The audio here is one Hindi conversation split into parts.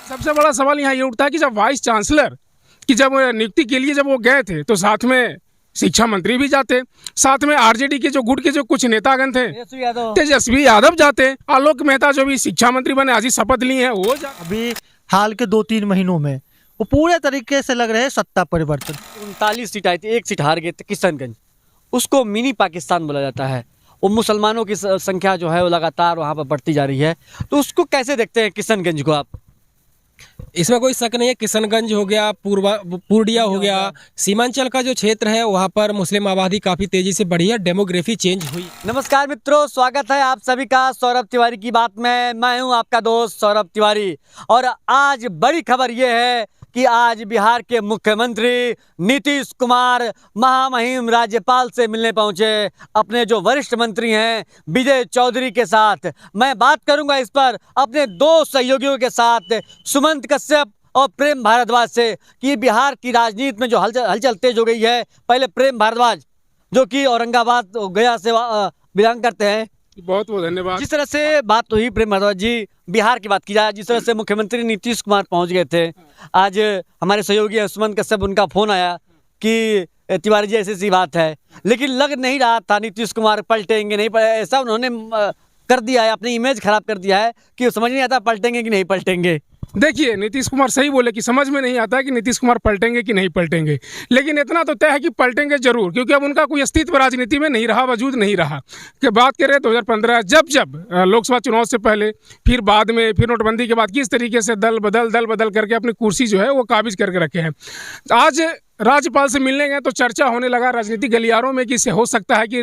सबसे बड़ा सवाल यहाँ ये उठता है कि जब वाइस चांसलर की जब नियुक्ति के लिए जब वो गए थे तो साथ में शिक्षा मंत्री भी जाते, साथ में आरजेडी के जो गुट के जो कुछ नेतागण थे तेजस्वी यादव जाते, आलोक मेहता जो भी शिक्षा मंत्री बने आज ही शपथ ली है वो अभी हाल के 2-3 महीनों में वो पूरे तरीके से लग रहे हैं सत्ता परिवर्तन। 39 सीट आई थी, 1 सीट हार गए थे किशनगंज, उसको मिनी पाकिस्तान बोला जाता है। वो मुसलमानों की संख्या जो है वो लगातार वहाँ पर बढ़ती जा रही है, तो उसको कैसे देखते हैं किशनगंज को आप? इसमें कोई शक नहीं है, किशनगंज हो गया, पूर्णिया हो गया, सीमांचल का जो क्षेत्र है वहाँ पर मुस्लिम आबादी काफ़ी तेजी से बढ़ी है, डेमोग्राफी चेंज हुई। नमस्कार मित्रों, स्वागत है आप सभी का सौरभ तिवारी की बात में। मैं हूं आपका दोस्त सौरभ तिवारी और आज बड़ी खबर यह है कि आज बिहार के मुख्यमंत्री नीतीश कुमार महामहिम राज्यपाल से मिलने पहुंचे, अपने जो वरिष्ठ मंत्री हैं विजय चौधरी के साथ। मैं बात करूंगा इस पर अपने 2 सहयोगियों के साथ, सुमंत कश्यप और प्रेम भारद्वाज से, कि बिहार की राजनीति में जो हलचल तेज हो गई है। पहले प्रेम भारद्वाज जो कि औरंगाबाद गया से बिलोंग करते हैं, बहुत बहुत धन्यवाद। जिस तरह से बात हुई प्रेम भारद्वाज जी, बिहार की बात की जाए, जिस तरह से मुख्यमंत्री नीतीश कुमार पहुंच गए थे, आज हमारे सहयोगी हैं सुमंत कश्यप, उनका फोन आया कि तिवारी जी ऐसी सी बात है, लेकिन लग नहीं रहा था नीतीश कुमार पलटेंगे नहीं ऐसा उन्होंने कर दिया है, अपनी इमेज खराब कर दिया है कि समझ नहीं आता पलटेंगे कि नहीं पलटेंगे। देखिए नीतीश कुमार सही बोले कि समझ में नहीं आता कि नीतीश कुमार पलटेंगे कि नहीं पलटेंगे, लेकिन इतना तो तय है कि पलटेंगे जरूर, क्योंकि अब उनका कोई अस्तित्व राजनीति में नहीं रहा, वजूद नहीं रहा। कि बात करें 2015 जब लोकसभा चुनाव से पहले, फिर बाद में, फिर नोटबंदी के बाद किस तरीके से दल बदल करके अपनी कुर्सी जो है वो काबिज करके रखे हैं। आज राज्यपाल से मिलने गए तो चर्चा होने लगा राजनीतिक गलियारों में कि इससे हो सकता है कि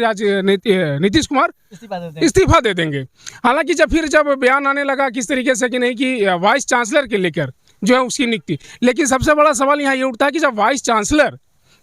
नीतीश कुमार इस्तीफा दे देंगे। हालांकि जब बयान आने लगा किस तरीके से कि नहीं कि वाइस चांसलर के लेकर जो है उसकी नियुक्ति, लेकिन सबसे बड़ा सवाल यहाँ ये उठता है कि जब वाइस चांसलर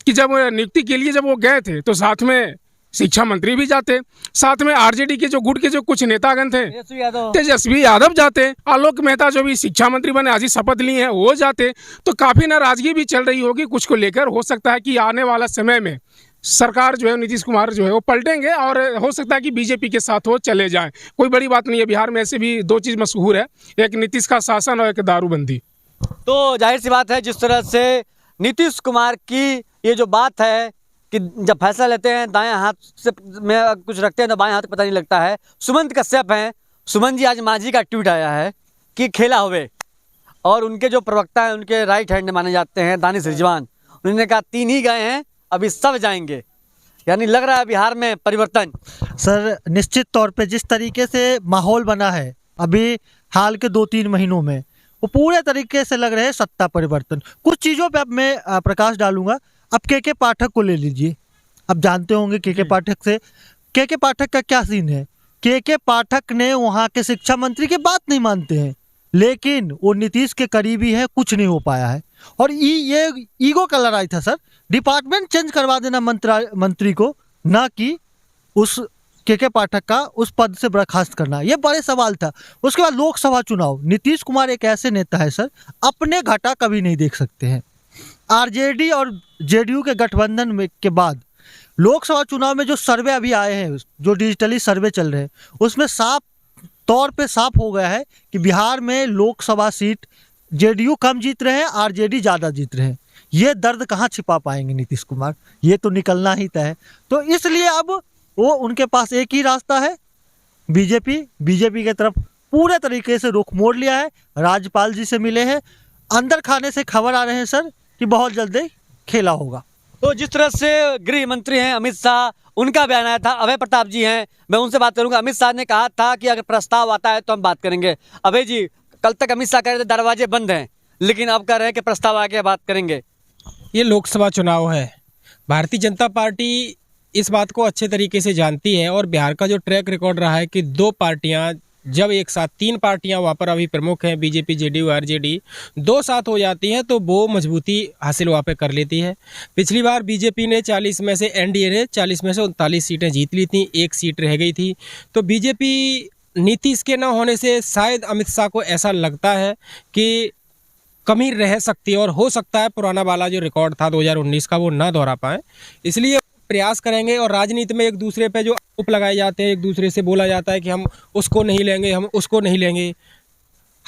की जब नियुक्ति के लिए जब वो गए थे तो साथ में शिक्षा मंत्री भी जाते, साथ में आरजेडी के जो गुट के जो कुछ नेतागण थे तेजस्वी यादव जाते, आलोक मेहता जो भी शिक्षा मंत्री बने आज ही शपथ ली है वो जाते, तो काफ़ी नाराजगी भी चल रही होगी कुछ को लेकर। हो सकता है कि आने वाला समय में सरकार जो है नीतीश कुमार जो है वो पलटेंगे और हो सकता है कि बीजेपी के साथ वो चले जाएं। कोई बड़ी बात नहीं है, बिहार में ऐसे भी 2 चीज़ मशहूर है, एक नीतीश का शासन और एक दारूबंदी। तो जाहिर सी बात है, जिस तरह से नीतीश कुमार की ये जो बात है कि जब फैसला लेते हैं दाएं हाथ से में कुछ रखते हैं तो बाएं हाथ पता नहीं लगता है। सुमंत कश्यप हैं, सुमन जी, आज मांझी का ट्वीट आया है कि खेला हुए, और उनके जो प्रवक्ता हैं उनके राइट हैंड माने जाते हैं दानिश रिजवान, उन्होंने कहा 3 ही गए हैं, अभी सब जाएंगे। यानी लग रहा है बिहार में परिवर्तन। सर निश्चित तौर पे जिस तरीके से माहौल बना है अभी हाल के 2-3 महीनों में, वो पूरे तरीके से लग रहे हैं सत्ता परिवर्तन। कुछ चीज़ों पे अब मैं प्रकाश डालूंगा। अब के पाठक को ले लीजिए, अब जानते होंगे के पाठक से। के पाठक का क्या सीन है? के पाठक ने वहाँ के शिक्षा मंत्री की बात नहीं मानते हैं, लेकिन वो नीतीश के करीबी है, कुछ नहीं हो पाया है। और ये ईगो का लड़ाई था सर, डिपार्टमेंट चेंज करवा देना मंत्री को, ना कि उस के पाठक का उस पद से बर्खास्त करना, ये बड़े सवाल था। उसके बाद लोकसभा चुनाव, नीतीश कुमार एक ऐसे नेता है सर, अपने घाटा कभी नहीं देख सकते हैं। आरजेडी और जेडीयू के गठबंधन में के बाद लोकसभा चुनाव में जो सर्वे अभी आए हैं, जो डिजिटली सर्वे चल रहे हैं, उसमें साफ तौर पे साफ हो गया है कि बिहार में लोकसभा सीट जेडीयू कम जीत रहे हैं, आरजेडी ज़्यादा जीत रहे हैं। ये दर्द कहाँ छिपा पाएंगे नीतीश कुमार, ये तो निकलना ही तय है। तो इसलिए अब वो उनके पास एक ही रास्ता है, बीजेपी की तरफ पूरे तरीके से रुख मोड़ लिया है। राज्यपाल जी से मिले हैं, अंदर खाने से खबर आ रहे हैं सर कि बहुत जल्दी खेला होगा। तो जिस तरह से गृह मंत्री हैं अमित शाह, उनका बयान आया था, अभय प्रताप जी हैं, मैं उनसे बात करूंगा। अमित शाह ने कहा था कि अगर प्रस्ताव आता है तो हम बात करेंगे। अभय जी, कल तक अमित शाह कह रहे थे दरवाजे बंद हैं, लेकिन अब कह रहे हैं कि प्रस्ताव आ गया, बात करेंगे। ये लोकसभा चुनाव है, भारतीय जनता पार्टी इस बात को अच्छे तरीके से जानती है, और बिहार का जो ट्रैक रिकॉर्ड रहा है कि 2 पार्टियां जब एक साथ, 3 पार्टियां वहाँ पर अभी प्रमुख हैं, बीजेपी जेडीयू आरजेडी, 2 साथ हो जाती हैं तो वो मजबूती हासिल वहाँ पे कर लेती है। पिछली बार बीजेपी ने 40 में से, एनडीए ने 40 में से 39 सीटें जीत ली थी, 1 सीट रह गई थी। तो बीजेपी नीतीश के न होने से शायद अमित शाह को ऐसा लगता है कि कमी रह सकती है, और हो सकता है पुराना वाला जो रिकॉर्ड था 2019 का वो ना दोहरा पाए, इसलिए प्रयास करेंगे। और राजनीति में एक दूसरे पे जो आरोप लगाए जाते हैं, एक दूसरे से बोला जाता है कि हम उसको नहीं लेंगे, हम उसको नहीं लेंगे,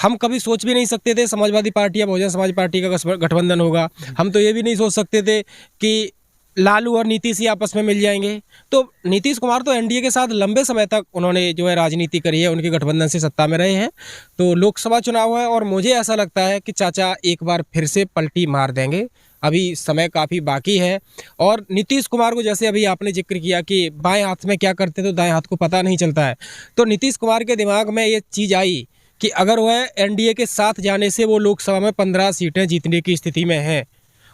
हम कभी सोच भी नहीं सकते थे समाजवादी पार्टी या बहुजन समाज पार्टी का गठबंधन होगा। हम तो ये भी नहीं सोच सकते थे कि लालू और नीतीश ही आपस में मिल जाएंगे। तो नीतीश कुमार तो एनडीए के साथ लंबे समय तक उन्होंने जो है राजनीति करी है, उनके गठबंधन से सत्ता में रहे हैं। तो लोकसभा चुनाव है और मुझे ऐसा लगता है कि चाचा एक बार फिर से पलटी मार देंगे। अभी समय काफ़ी बाकी है और नीतीश कुमार को, जैसे अभी आपने जिक्र किया कि बाएं हाथ में क्या करते तो दाएं हाथ को पता नहीं चलता है, तो नीतीश कुमार के दिमाग में ये चीज़ आई कि अगर वह एनडीए के साथ जाने से वो लोकसभा में 15 सीटें जीतने की स्थिति में हैं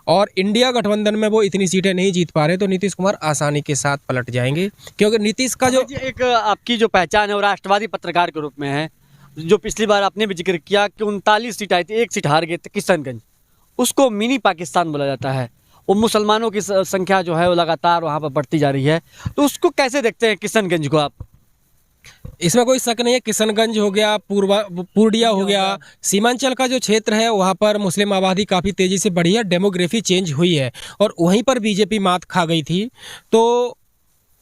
और इंडिया गठबंधन में वो इतनी सीटें नहीं जीत पा रहे, तो नीतीश कुमार आसानी के साथ पलट जाएंगे। क्योंकि नीतीश का जो एक आपकी जो पहचान है वो राष्ट्रवादी पत्रकार के रूप में है, जो पिछली बार आपने भी जिक्र किया कि 39 सीट आई थी, 1 सीट हार गए थे किशनगंज, उसको मिनी पाकिस्तान बोला जाता है। वो मुसलमानों की संख्या जो है वो लगातार वहाँ पर बढ़ती जा रही है, तो उसको कैसे देखते हैं किशनगंज को आप? इसमें कोई शक नहीं है, किशनगंज हो गया, पूर्णिया हो गया, सीमांचल का जो क्षेत्र है वहाँ पर मुस्लिम आबादी काफ़ी तेज़ी से बढ़ी है, डेमोग्राफी चेंज हुई है और वहीं पर बीजेपी मात खा गई थी। तो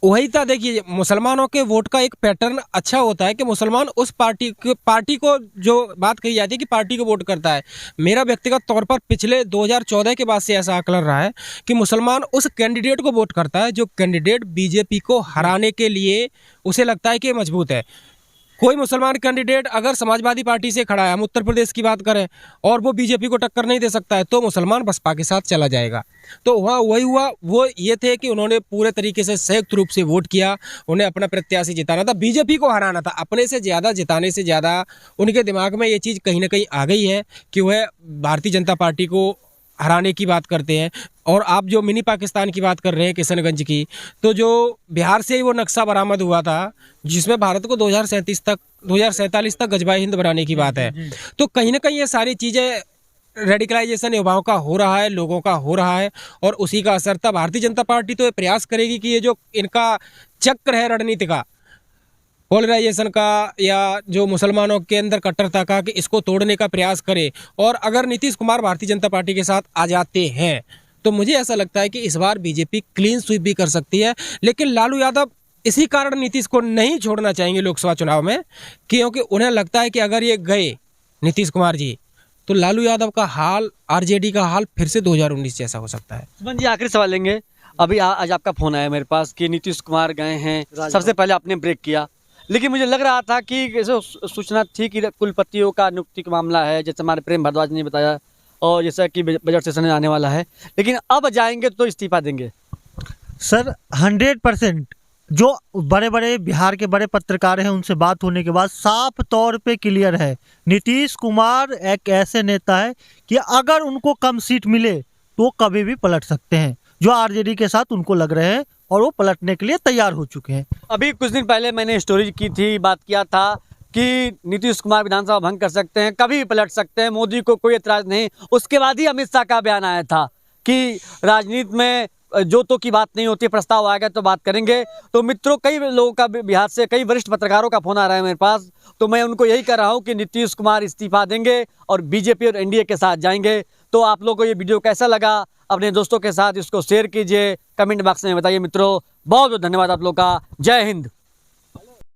वही था, देखिए मुसलमानों के वोट का एक पैटर्न अच्छा होता है कि मुसलमान उस पार्टी को जो बात कही जाती है कि पार्टी को वोट करता है। मेरा व्यक्तिगत तौर पर पिछले 2014 के बाद से ऐसा आकलन रहा है कि मुसलमान उस कैंडिडेट को वोट करता है जो कैंडिडेट बीजेपी को हराने के लिए उसे लगता है कि मजबूत है। कोई मुसलमान कैंडिडेट अगर समाजवादी पार्टी से खड़ा है, हम उत्तर प्रदेश की बात करें, और वो बीजेपी को टक्कर नहीं दे सकता है, तो मुसलमान बसपा के साथ चला जाएगा। तो वहाँ वही हुआ, वो ये थे कि उन्होंने पूरे तरीके से संयुक्त रूप से वोट किया, उन्हें अपना प्रत्याशी जिताना था, बीजेपी को हराना था। अपने से ज़्यादा जिताने से ज़्यादा उनके दिमाग में ये चीज़ कहीं ना कहीं आ गई है कि वह भारतीय जनता पार्टी को हराने की बात करते हैं। और आप जो मिनी पाकिस्तान की बात कर रहे हैं किशनगंज की, तो जो बिहार से ही वो नक्शा बरामद हुआ था जिसमें भारत को 2047 तक गजबाए हिंद बनाने की बात है, तो कहीं ना कहीं ये सारी चीज़ें रेडिकलाइजेशन युवाओं का हो रहा है, लोगों का हो रहा है और उसी का असर था। भारतीय जनता पार्टी तो ये प्रयास करेगी कि ये जो इनका चक्र है रणनीति का, पोलराइजेशन का या जो मुसलमानों के अंदर कट्टरता का, कि इसको तोड़ने का प्रयास करे। और अगर नीतीश कुमार भारतीय जनता पार्टी के साथ आ जाते हैं तो मुझे ऐसा लगता है कि इस बार बीजेपी क्लीन स्वीप भी कर सकती है। लेकिन लालू यादव इसी कारण नीतीश को नहीं छोड़ना चाहेंगे लोकसभा चुनाव में, क्योंकि उन्हें लगता है कि अगर ये गए नीतीश कुमार जी तो लालू यादव का हाल, आरजेडी का हाल फिर से 2019 जैसा हो सकता है। सुमन जी, आखिरी सवाल लेंगे। अभी आज आपका फोन आया मेरे पास कि नीतीश कुमार गए हैं, सबसे पहले आपने ब्रेक किया, लेकिन मुझे लग रहा था कि जैसे सूचना थी कि कुलपतियों का नियुक्ति का मामला है, जैसे हमारे प्रेम भारद्वाज ने बताया, और जैसा कि बजट सेशन आने वाला है, लेकिन अब जाएंगे तो इस्तीफा देंगे। सर 100% जो बड़े बड़े बिहार के बड़े पत्रकार हैं उनसे बात होने के बाद साफ तौर पे क्लियर है, नीतीश कुमार एक ऐसे नेता है कि अगर उनको कम सीट मिले तो कभी भी पलट सकते हैं, जो आरजेडी के साथ उनको लग रहे हैं और वो पलटने के लिए तैयार हो चुके हैं। अभी कुछ दिन पहले मैंने स्टोरी की थी, बात किया था कि नीतीश कुमार विधानसभा भंग कर सकते हैं, कभी भी पलट सकते हैं, मोदी को कोई एतराज नहीं। उसके बाद ही अमित शाह का बयान आया था कि राजनीति में जो तो की बात नहीं होती, प्रस्ताव आएगा तो बात करेंगे। तो मित्रों, कई लोगों का बिहार से, कई वरिष्ठ पत्रकारों का फोन आ रहा है मेरे पास, तो मैं उनको यही कह रहा हूँ कि नीतीश कुमार इस्तीफा देंगे और बीजेपी और एनडीए के साथ जाएंगे। तो आप लोगों को ये वीडियो कैसा लगा, अपने दोस्तों के साथ इसको शेयर कीजिए, कमेंट बॉक्स में बताइए। मित्रों, बहुत बहुत धन्यवाद आप लोगों का। जय हिंद।